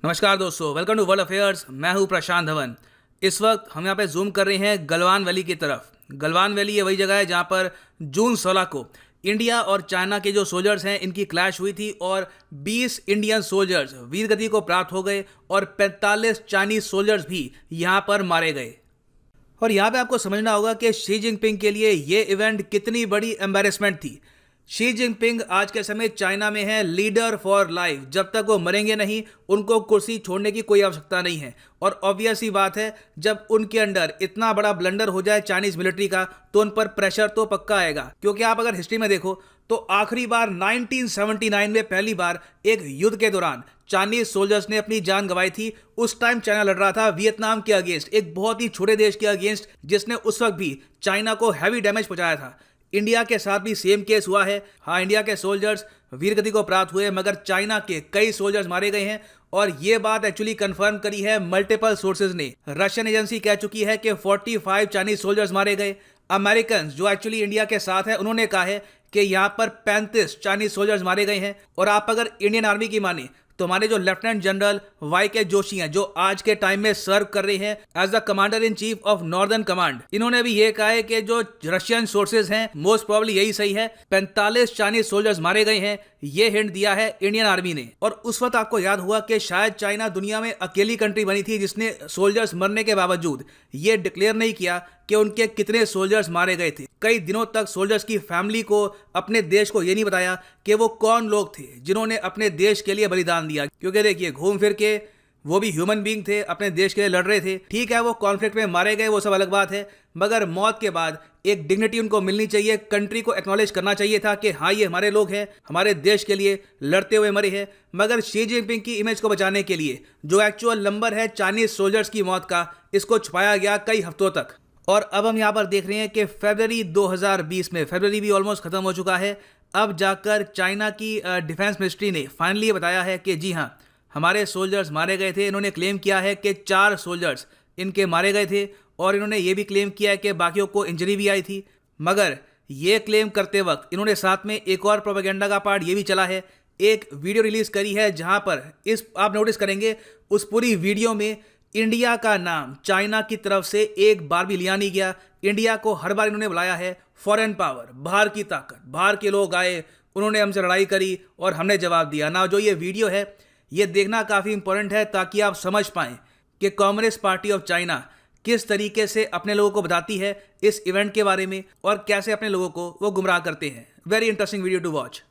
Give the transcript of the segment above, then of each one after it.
नमस्कार दोस्तों, welcome to world affairs. मैं हूं प्रशांत धवन। इस वक्त हम यहां पे जूम कर रहे हैं गलवान वैली की तरफ। गलवान वैली ये वही जगह है जहां पर जून 16 को इंडिया और चाइना के जो सोल्जर्स हैं इनकी क्लैश हुई थी और 20 इंडियन सोल्जर्स वीरगति को प्राप्त हो गए और 45 चाइनीज सोल्जर्स भी यहां पर मारे गए। और यहाँ पे आपको समझना होगा कि शी जिनपिंग के लिए ये इवेंट कितनी बड़ी एम्बैरेसमेंट थी। शी जिनपिंग आज के समय चाइना में है लीडर फॉर लाइफ। जब तक वो मरेंगे नहीं, उनको कुर्सी छोड़ने की कोई आवश्यकता नहीं है। और ऑब्वियस ही बात है, जब उनके अंडर इतना बड़ा ब्लंडर हो जाए चाइनीज मिलिट्री का, तो उन पर प्रेशर तो पक्का आएगा। क्योंकि आप अगर हिस्ट्री में देखो तो आखिरी बार 1979 में पहली बार एक युद्ध के दौरान चाइनीज सोल्जर्स ने अपनी जान गंवाई थी। उस टाइम चाइना लड़ रहा था वियतनाम के अगेंस्ट, एक बहुत ही छोटे देश के अगेंस्ट, जिसने उस वक्त भी चाइना को हैवी डैमेज पहुंचाया था। इंडिया के साथ भी सेम केस हुआ है। हाँ, इंडिया के सोल्जर्स वीरगति को प्राप्त हुए, मगर चाइना के कई सोल्जर्स मारे गए हैं। और ये बात एक्चुअली कंफर्म करी है मल्टीपल सोर्सेज ने। रशियन एजेंसी कह चुकी है कि 45 चाइनीज सोल्जर्स मारे गए। अमेरिकन जो एक्चुअली इंडिया के साथ है, उन्होंने कहा है कि यहाँ पर 35 चाइनीज सोल्जर्स मारे गए हैं। और आप अगर इंडियन आर्मी की माने तो हमारे जो लेफ्टिनेंट जनरल वाई.के. जोशी हैं, जो आज के टाइम में सर्व कर रहे हैं as the commander in chief of northern command, इन्होंने भी ये कहा है कि जो रशियन सोर्सेज हैं मोस्ट प्रोबेबली यही सही है। 45 चाइनीज सोल्जर्स मारे गए हैं, ये हिंट दिया है इंडियन आर्मी ने। और उस वक्त आपको याद हुआ कि शायद चाइना दुनिया में अकेली कंट्री बनी थी जिसने सोल्जर्स मरने के बावजूद ये डिक्लेयर नहीं किया कि उनके कितने सोल्जर्स मारे गए थे। कई दिनों तक सोल्जर्स की फैमिली को, अपने देश को ये नहीं बताया कि वो कौन लोग थे जिन्होंने अपने देश के लिए बलिदान दिया। क्योंकि देखिए, घूम फिर के वो भी ह्यूमन बीइंग थे, अपने देश के लिए लड़ रहे थे। ठीक है, वो कॉन्फ्लिक्ट में मारे गए, वो सब अलग बात है, मगर मौत के बाद एक डिग्निटी उनको मिलनी चाहिए। कंट्री को एक्नॉलेज करना चाहिए था कि हाँ, ये हमारे लोग हैं, हमारे देश के लिए लड़ते हुए मरे हैं। मगर शी जिनपिंग की इमेज को बचाने के लिए जो एक्चुअल नंबर है चाइनीज सोल्जर्स की मौत का, इसको छुपाया गया कई हफ्तों तक। और अब हम यहाँ पर देख रहे हैं कि फरवरी 2020 में, फरवरी भी ऑलमोस्ट खत्म हो चुका है, अब जाकर चाइना की डिफेंस मिनिस्ट्री ने फाइनली बताया है कि जी हाँ, हमारे सोल्जर्स मारे गए थे। इन्होंने क्लेम किया है कि 4 सोल्जर्स इनके मारे गए थे और इन्होंने ये भी क्लेम किया है कि बाकियों को इंजरी भी आई थी। मगर ये क्लेम करते वक्त इन्होंने साथ में एक और प्रोपेगेंडा का पार्ट ये भी चला है। एक वीडियो रिलीज करी है जहाँ पर आप नोटिस करेंगे उस पूरी वीडियो में इंडिया का नाम चाइना की तरफ से एक बार भी लिया नहीं गया। इंडिया को हर बार इन्होंने बुलाया है फॉरेन पावर, बाहर की ताकत, बाहर के लोग आए, उन्होंने हमसे लड़ाई करी और हमने जवाब दिया ना। जो ये वीडियो है ये देखना काफ़ी इंपॉर्टेंट है ताकि आप समझ पाएं कि कम्युनिस्ट पार्टी ऑफ चाइना किस तरीके से अपने लोगों को बताती है इस इवेंट के बारे में और कैसे अपने लोगों को वो गुमराह करते हैं। Very interesting video to watch.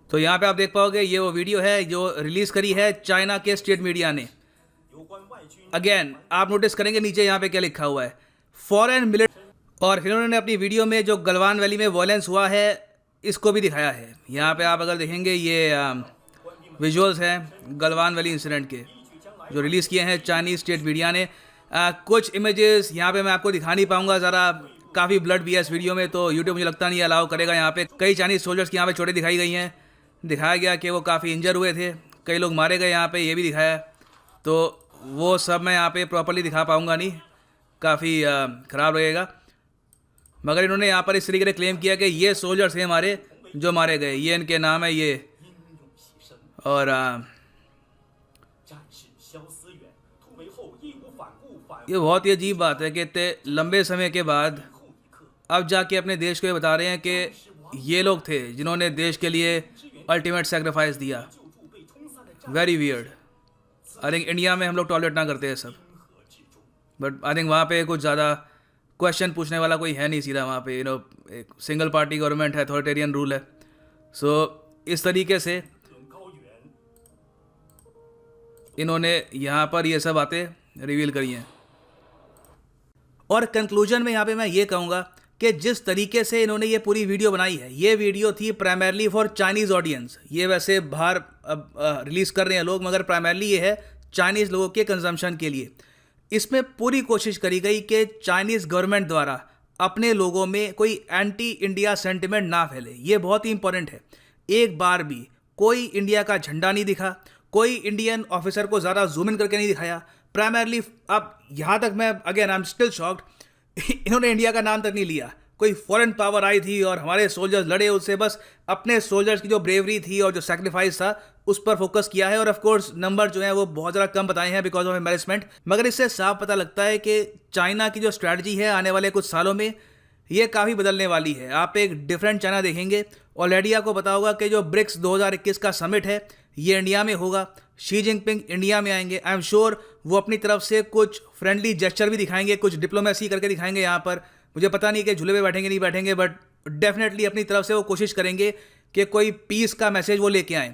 तो यहाँ पे आप देख पाओगे ये वो वीडियो है जो रिलीज करी है चाइना के स्टेट मीडिया ने। अगेन आप नोटिस करेंगे नीचे यहाँ पे क्या लिखा हुआ है, फॉरेन मिलिट्री। और फिर उन्होंने अपनी वीडियो में जो गलवान वैली में वॉयलेंस हुआ है इसको भी दिखाया है। यहाँ पे आप अगर देखेंगे ये विजुअल्स हैं गलवान वैली इंसिडेंट के जो रिलीज़ किए हैं चाइनीज स्टेट मीडिया ने। कुछ इमेजेस यहाँ पे मैं आपको दिखा नहीं पाऊँगा, ज़रा काफ़ी ब्लड भी है इस वीडियो में, तो यूट्यूब मुझे लगता नहीं अलाउ करेगा। यहाँ पे कई चाइनीज सोल्जर्स की यहाँ पे चोटें दिखाई गई हैं। दिखाया गया कि वो काफ़ी इंजर हुए थे, कई लोग मारे गए, यहाँ पे ये भी दिखाया। तो वो सब मैं यहाँ पे प्रॉपर्ली दिखा पाऊँगा नहीं, काफ़ी ख़राब लगेगा। मगर इन्होंने यहाँ पर इस तरीके से क्लेम किया कि ये सोल्जर्स हैं हमारे जो मारे गए, ये इनके नाम है ये। और ये बहुत ही अजीब बात है कि इतने लंबे समय के बाद अब जाके अपने देश को ये बता रहे हैं कि ये लोग थे जिन्होंने देश के लिए अल्टीमेट सेक्रीफाइस दिया। Very weird. I think India में हम लोग टॉलरेट ना करते हैं सब, बट आई थिंक वहाँ पे कुछ ज़्यादा क्वेश्चन पूछने वाला कोई है नहीं सीधा वहाँ पे। एक सिंगल पार्टी गवर्नमेंट है, अथॉरिटेरियन रूल है। सो इस तरीके से इन्होंने यहाँ पर ये सब बातें रिवील करी हैं। और कंक्लूजन में यहाँ पे मैं ये कहूँगा कि जिस तरीके से इन्होंने ये पूरी वीडियो बनाई है, ये वीडियो थी प्राइमरली फॉर चाइनीज़ ऑडियंस। ये वैसे बाहर अब रिलीज़ कर रहे हैं लोग, मगर प्राइमरली ये है चाइनीज़ लोगों के कंजम्पशन के लिए। इसमें पूरी कोशिश करी गई कि चाइनीज़ गवर्नमेंट द्वारा अपने लोगों में कोई एंटी इंडिया सेंटिमेंट ना फैले। ये बहुत ही इंपॉर्टेंट है। एक बार भी कोई इंडिया का झंडा नहीं दिखा, कोई इंडियन ऑफिसर को ज़्यादा जूम इन करके नहीं दिखाया। प्राइमरली अब यहाँ तक मैं again I am still shocked, इन्होंने इंडिया का नाम तक नहीं लिया। कोई फॉरेन पावर आई थी और हमारे सोल्जर्स लड़े, उससे बस अपने सोल्जर्स की जो ब्रेवरी थी और जो सेक्रीफाइस था उस पर फोकस किया है। और ऑफ कोर्स नंबर जो है वो बहुत ज़्यादा कम बताए हैं बिकॉज ऑफ एम्बेरसमेंट। मगर इससे साफ पता लगता है कि चाइना की जो स्ट्रैटेजी है आने वाले कुछ सालों में ये काफ़ी बदलने वाली है। आप एक डिफरेंट चाइना देखेंगे। ऑलरेडी आपको पता होगा कि जो ब्रिक्स 2021 का समिट है ये इंडिया में होगा। शी जिनपिंग इंडिया में आएंगे। आई एम श्योर वो अपनी तरफ से कुछ फ्रेंडली जेस्चर भी दिखाएंगे, कुछ डिप्लोमेसी करके दिखाएंगे यहाँ पर। मुझे पता नहीं कि झूले पे बैठेंगे नहीं बैठेंगे, बट डेफिनेटली अपनी तरफ से वो कोशिश करेंगे कि कोई पीस का मैसेज वो लेके आएँ।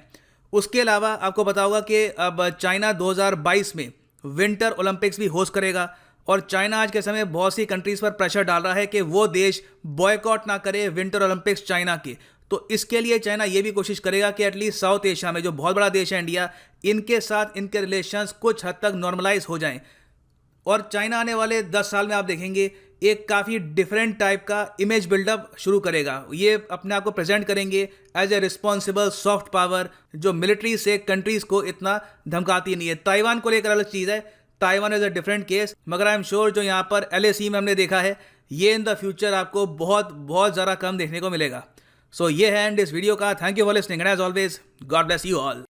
उसके अलावा आपको पता होगा कि अब चाइना 2022 में विंटर ओलंपिक्स भी होस्ट करेगा और चाइना आज के समय बहुत सी कंट्रीज़ पर प्रेशर डाल रहा है कि वो देश बॉयकॉट ना करे विंटर ओलंपिक्स चाइना के। तो इसके लिए चाइना ये भी कोशिश करेगा कि एटलीस्ट साउथ एशिया में जो बहुत बड़ा देश है इंडिया, इनके साथ इनके रिलेशंस कुछ हद तक नॉर्मलाइज हो जाएं। और चाइना आने वाले 10 साल में आप देखेंगे एक काफ़ी डिफरेंट टाइप का इमेज बिल्डअप शुरू करेगा। ये अपने आप को प्रेजेंट करेंगे as a responsible soft power जो मिलिट्री से कंट्रीज़ को इतना धमकाती नहीं है। ताइवान को लेकर अलग चीज़ है, Taiwan is a different case. मगर आई एम श्योर जो यहाँ पर LAC में हमने देखा है ये इन द फ्यूचर आपको बहुत बहुत ज़्यादा कम देखने को मिलेगा। सो ये है एंड इस वीडियो का। Thank you for listening and as always God bless you all.